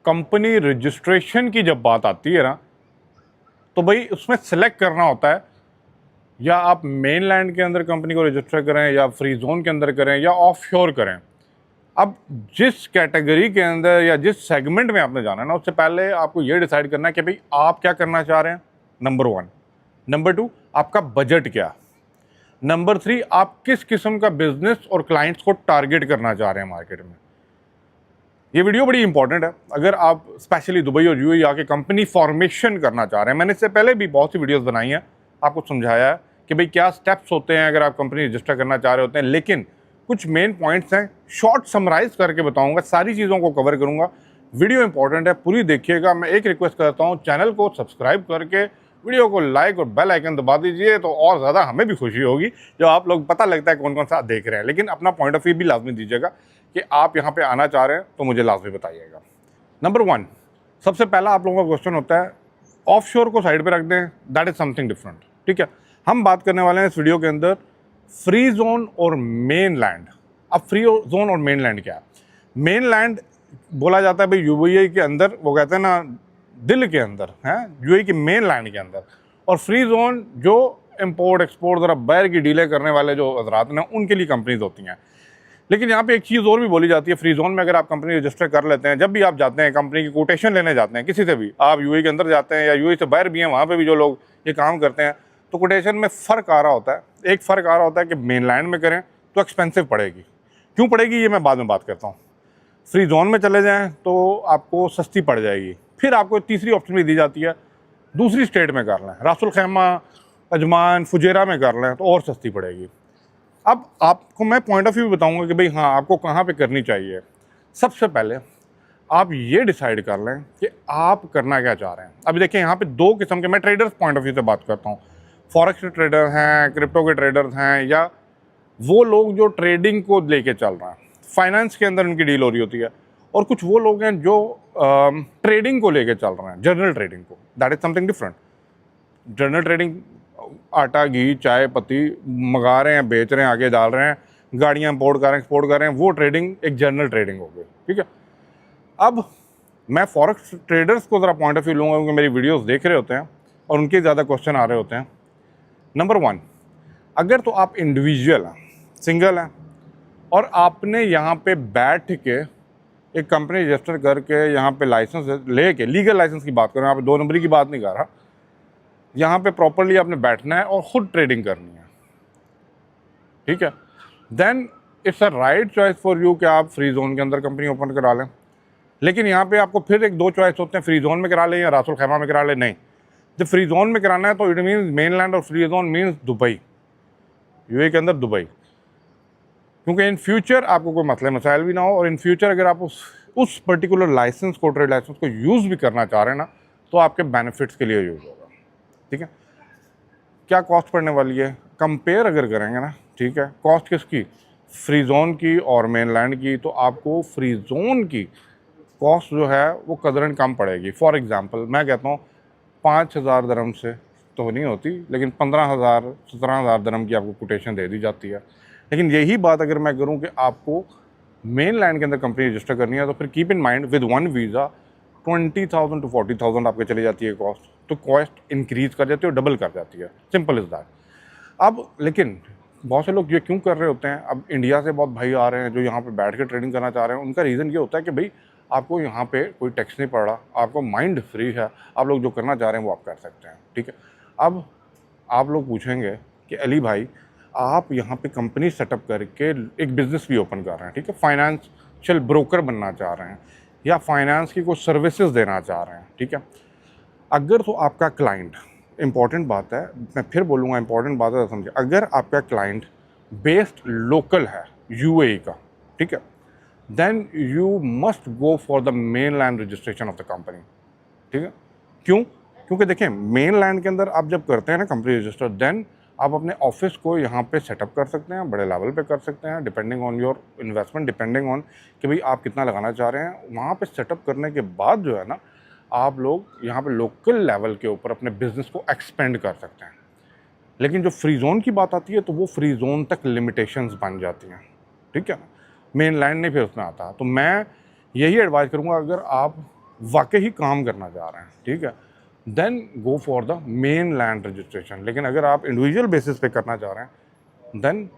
Company registration की जब बात आती है ना, तो भाई उसमें सेलेक्ट करना होता है, या आप मेनलैंड के अंदर कंपनी को रजिस्टर करें, या फ्री जोन के अंदर करें, या ऑफशोर करें। अब जिस कैटेगरी के अंदर या जिस सेगमेंट में आपने जाना है ना, उससे पहले आपको ये डिसाइड करना है कि भाई आप क्या करना चाह रहे हैं, नंबर 1। नंबर 2, आपका बजट क्या। नंबर 3, आप किस किस्म का बिजनेस और क्लाइंट्स को टारगेट करना चाह रहे हैं मार्केट में। ये वीडियो बड़ी इंपॉर्टेंट है अगर आप स्पेशली दुबई और यूएई आके कंपनी फॉर्मेशन करना चाह रहे हैं। मैंने इससे पहले भी बहुत सी वीडियोस बनाई हैं, आपको समझाया है कि भाई क्या स्टेप्स होते हैं अगर आप कंपनी रजिस्टर करना चाह रहे होते हैं, लेकिन कुछ मेन पॉइंट्स हैं, शॉर्ट समराइज करके बताऊंगा, सारी चीज़ों को कवर करूंगा। वीडियो इंपॉर्टेंट है, पूरी देखिएगा। मैं एक रिक्वेस्ट करता हूँ, चैनल को सब्सक्राइब करके वीडियो को लाइक और बेल आइकन दबा दीजिए, तो और ज़्यादा हमें भी खुशी होगी जो आप लोग पता लगता है कौन कौन सा देख रहे हैं। लेकिन अपना पॉइंट ऑफ व्यू भी लाजमी दीजिएगा कि आप यहाँ पे आना चाह रहे हैं तो मुझे लाजमी बताइएगा। नंबर 1, सबसे पहला आप लोगों का क्वेश्चन होता है, ऑफशोर को साइड पे रख दें, दैट इज समथिंग डिफरेंट। ठीक है, हम बात करने वाले हैं इस वीडियो के अंदर फ्री जोन और मेन लैंड। अब फ्री जोन और मेन लैंड क्या है? मेन लैंड बोला जाता है भाई यूएई के अंदर, वो कहते हैं ना दिल के अंदर है, यूएई की मेन लैंड के अंदर। और फ्री जोन जो इंपोर्ट एक्सपोर्ट ज़रा बाहर की डीलें करने वाले जो हजरात हैं उनके लिए कंपनीज होती हैं। लेकिन यहाँ पे एक चीज़ और भी बोली जाती है, फ्री जोन में अगर आप कंपनी रजिस्टर कर लेते हैं, जब भी आप जाते हैं कंपनी की कोटेशन लेने जाते हैं किसी से भी, आप यूएई के अंदर जाते हैं या यूएई से बाहर भी हैं, वहाँ पे भी जो लोग ये काम करते हैं, तो कोटेशन में फ़र्क आ रहा होता है। एक फ़र्क आ रहा होता है कि मेनलैंड में करें तो एक्सपेंसिव पड़ेगी। क्यों पड़ेगी ये मैं बाद में बात करता हूँ। फ्री जोन में चले जाएँ तो आपको सस्ती पड़ जाएगी। फिर आपको तीसरी ऑप्शन भी दी जाती है, दूसरी स्टेट में कर लें, रासुल खैमा, अजमान, फुजेरा में कर लें तो और सस्ती पड़ेगी। अब आपको मैं पॉइंट ऑफ व्यू बताऊंगा कि भाई हाँ आपको कहाँ पे करनी चाहिए। सबसे पहले आप ये डिसाइड कर लें कि आप करना क्या चाह रहे हैं। अभी देखिए यहाँ पे 2 किस्म के, मैं ट्रेडर्स पॉइंट ऑफ व्यू से बात करता हूँ। फॉरेक्स के ट्रेडर हैं, क्रिप्टो के ट्रेडर्स हैं, या वो लोग जो ट्रेडिंग को लेके चल रहे हैं, फाइनेंस के अंदर उनकी डील हो रही होती है। और कुछ वो लोग हैं जो ट्रेडिंग को लेके चल रहे हैं, जनरल ट्रेडिंग को, that is something different. General trading आटा घी चाय पत्ती मंगा रहे हैं, बेच रहे हैं, आगे डाल रहे हैं, गाड़ियाँ इम्पोर्ट कर रहे हैं, एक्सपोर्ट कर रहे हैं, वो ट्रेडिंग एक जनरल ट्रेडिंग हो गई। ठीक है, अब मैं फॉरेक्स ट्रेडर्स को ज़रा पॉइंट ऑफ व्यू लूँगा क्योंकि मेरी वीडियोस देख रहे होते हैं और उनके ज़्यादा क्वेश्चन आ रहे होते हैं। नंबर 1, अगर तो आप इंडिविजुअल हैं, सिंगल हैं, और आपने यहाँ पे बैठ के एक कंपनी रजिस्टर करके यहाँ पे लाइसेंस लेके, लीगल लाइसेंस की बात कर रहे हैं, यहाँ पे 2 नंबरी की बात नहीं कर रहा, यहाँ पे प्रॉपरली आपने बैठना है और ख़ुद ट्रेडिंग करनी है। ठीक है, then it's a right choice for you कि आप फ्री जोन के अंदर कंपनी ओपन करा लें। लेकिन यहाँ पे आपको फिर एक 2 चॉइस होते हैं, फ्री जोन में करा लें या रासुल खैमा में करा लें। नहीं, जब फ्री जोन में कराना है तो इट मीन्स मेनलैंड, और free zone means Dubai, UAE के अंदर दुबई। क्योंकि इन फ्यूचर आपको कोई मसले मसाइल भी ना हो, और इन फ्यूचर अगर आप उस पर्टिकुलर लाइसेंस को, ट्रेड लाइसेंस को यूज़ भी करना चाह रहे हैं ना, तो आपके बेनिफिट्स के लिए यूज़ होगा। ठीक है, क्या कॉस्ट पड़ने वाली है कंपेयर अगर करेंगे ना, ठीक है, कॉस्ट किसकी, फ्री जोन की और मेनलैंड की, तो आपको फ्री जोन की कॉस्ट जो है वो कदरन कम पड़ेगी। फॉर एग्जांपल मैं कहता हूँ 5,000 दरम से तो नहीं होती, लेकिन 15,000 17,000 दरम की आपको कोटेशन दे दी जाती है। लेकिन यही बात अगर मैं करूँ कि आपको मेनलैंड के अंदर कंपनी रजिस्टर करनी है, तो फिर keep in mind with 1 visa 20,000 to 40,000 आपके चली जाती है कॉस्ट। तो कॉस्ट इंक्रीज़ कर जाती है और डबल कर जाती है, सिंपल इज़ दैट। अब लेकिन बहुत से लोग ये क्यों कर रहे होते हैं, अब इंडिया से बहुत भाई आ रहे हैं जो यहाँ पे बैठ के ट्रेडिंग करना चाह रहे हैं, उनका रीज़न ये होता है कि भाई आपको यहाँ पे कोई टैक्स नहीं पड़ रहा, आपको माइंड फ्री है, आप लोग जो करना चाह रहे हैं वो आप कर सकते हैं। ठीक है, अब आप लोग पूछेंगे कि अली भाई आप यहाँ पे कंपनी सेटअप करके एक बिज़नेस भी ओपन कर रहे हैं, ठीक है, फाइनेंशियल ब्रोकर बनना चाह रहे हैं या फाइनेंस की कुछ सर्विसेज देना चाह रहे हैं। ठीक है, अगर तो आपका क्लाइंट, इंपॉर्टेंट बात है, मैं फिर बोलूँगा इंपॉर्टेंट बात है, समझिए, अगर आपका क्लाइंट बेस्ड लोकल है यूएई का, ठीक है, then you must go for the main land registration of the company. ठीक है, क्यों? क्योंकि देखें मेन लैंड के अंदर आप जब करते हैं ना कंपनी रजिस्टर, देन आप अपने ऑफिस को यहाँ पे सेटअप कर सकते हैं, बड़े लेवल पे कर सकते हैं, depending on your investment, depending on कि भाई आप कितना लगाना चाह रहे हैं। वहाँ पे सेटअप करने के बाद जो है ना, आप लोग यहाँ पे लोकल लेवल के ऊपर अपने बिजनेस को एक्सपेंड कर सकते हैं। लेकिन जो फ्री जोन की बात आती है तो वो फ्री जोन तक लिमिटेशंस बन जाती हैं। ठीक है, मेन लैंड नहीं फिर उसमें आता। तो मैं यही एडवाइस करूँगा, अगर आप वाकई ही काम करना चाह रहे हैं, ठीक है, then go for the main land registration. लेकिन अगर आप इंडिविजुअल बेसिस पे करना चाह रहे हैं देन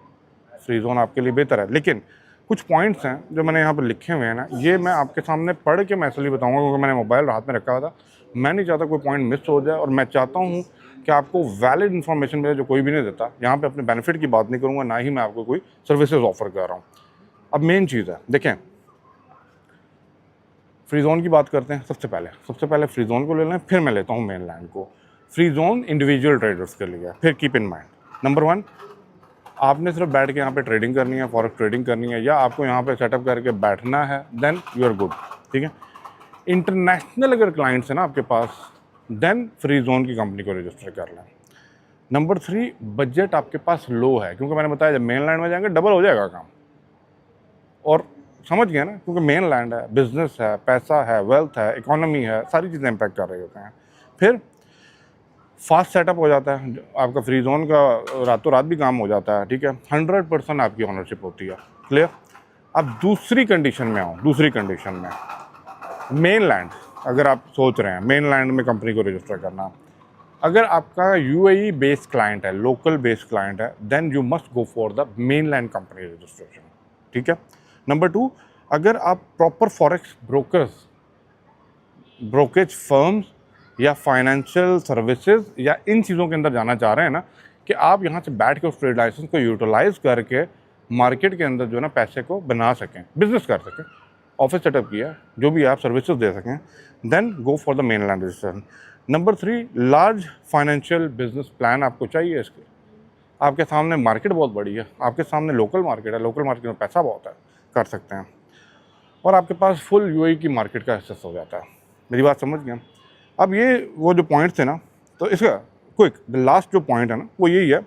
फ्री जोन आपके लिए बेहतर है। लेकिन कुछ पॉइंट्स हैं जो मैंने यहाँ पर लिखे हुए हैं ना, ये मैं आपके सामने पढ़ के मैं इसलिए बताऊँगा क्योंकि मैंने मोबाइल हाथ में रखा हुआ था। मैं नहीं चाहता कोई पॉइंट मिस हो जाए, और मैं चाहता हूँ कि आपको वैलिड इन्फॉर्मेशन मिले जो कोई भी नहीं देता। यहाँ पे अपने बेनिफिट की बात नहीं करूँगा, ना ही मैं आपको कोई सर्विसेज ऑफर कर रहा हूँ। अब मेन चीज़ है, देखें, फ्री जोन की बात करते हैं। सबसे पहले फ्री जोन को ले लें, फिर मैं लेता हूँ मेन लैंड को। फ्री जोन इंडिविजुअल ट्रेडर्स के लिए। फिर कीप इन माइंड, नंबर 1, आपने सिर्फ बैठ के यहाँ पे ट्रेडिंग करनी है, फॉरेक्स ट्रेडिंग करनी है, या आपको यहाँ पे सेटअप करके बैठना है, देन यू आर गुड, ठीक है। इंटरनेशनल अगर क्लाइंट्स हैं ना आपके पास, देन फ्री जोन की कंपनी को रजिस्टर कर लें। नंबर 3, बजट आपके पास लो है, क्योंकि मैंने बताया जब मेन लैंड में जाएंगे डबल हो जाएगा काम, और समझ गए ना, क्योंकि मेन लैंड है, बिजनेस है, पैसा है, वेल्थ है, इकोनॉमी है, सारी चीज़ें इम्पैक्ट कर रही होते हैं। फिर फास्ट सेटअप हो जाता है आपका, फ्री जोन का रातों रात भी काम हो जाता है, ठीक है। 100% आपकी ऑनरशिप होती है, क्लियर। अब दूसरी कंडीशन में आऊँ, दूसरी कंडीशन में मेन लैंड, अगर आप सोच रहे हैं मेन लैंड में कंपनी को रजिस्टर करना, अगर आपका यूएई बेस्ड क्लाइंट है, लोकल बेस्ड क्लाइंट है, then you must go for the main land company registration, ठीक है। नंबर 2, अगर आप प्रॉपर फॉरेक्स ब्रोकेज फर्म्स या फाइनेंशियल सर्विसेज या इन चीज़ों के अंदर जाना चाह रहे हैं ना, कि आप यहाँ से बैठ के उस ट्रेड लाइसेंस को यूटिलाइज करके मार्केट के अंदर जो है ना पैसे को बना सकें, बिजनेस कर सकें, ऑफिस सेटअप किया, जो भी आप सर्विसेज दे सकें, then go for the main land registration. Number 3, large financial business plan आपको चाहिए इसके। आपके सामने मार्केट बहुत बड़ी है, आपके सामने लोकल मार्केट है, लोकल मार्केट में पैसा बहुत है, कर सकते हैं, और आपके पास फुल यूएई की मार्केट का एक्सेस हो जाता है। मेरी बात समझ गए? अब ये वो जो पॉइंट्स थे ना, तो इसका क्विक द लास्ट जो पॉइंट है ना, वो यही है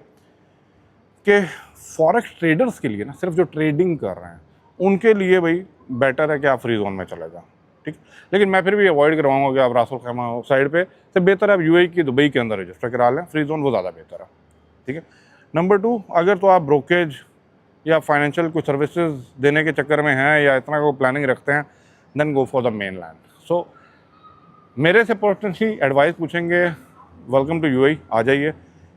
कि फॉरेक्स ट्रेडर्स के लिए ना, सिर्फ जो ट्रेडिंग कर रहे हैं उनके लिए भाई बेटर है कि आप फ्री जोन में चले जाओ, ठीक। लेकिन मैं फिर भी अवॉइड करवाऊंगा कि आप रासुल खैमा साइड पे, तो बेहतर है आप यूएई की दुबई के अंदर रजिस्टर करा लें, फ्री जोन वो ज़्यादा बेहतर है, ठीक है। नंबर 2, अगर तो आप ब्रोकेज या फाइनेंशियल कुछ सर्विसेज देने के चक्कर में हैं या इतना को प्लानिंग रखते हैं, then go for the main land. So मेरे से पर्सनली एडवाइस पूछेंगे, वेलकम टू यूएई, आ जाइए,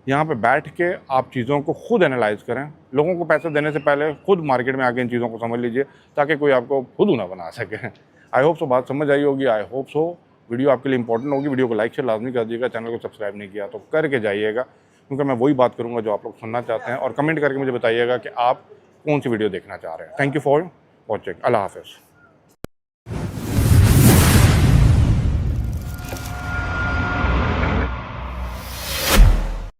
यहाँ पे बैठ के आप चीज़ों को खुद एनालाइज करें। लोगों को पैसे देने से पहले खुद मार्केट में आके इन चीज़ों को समझ लीजिए, ताकि कोई आपको खुद ना बना सके। आई होप सो बात समझ आई होगी, आई होप सो वीडियो आपके लिए इंपॉर्टेंट होगी। वीडियो को लाइक शेयर लाजमी कर दीजिएगा, चैनल को सब्सक्राइब नहीं किया तो करके जाइएगा, क्योंकि मैं वही बात करूँगा जो आप लोग सुनना चाहते हैं, और कमेंट करके मुझे बताइएगा कि आप कौन सी वीडियो देखना चाह रहे हैं। Thank you for watching. अल्लाह हाफ़िज़।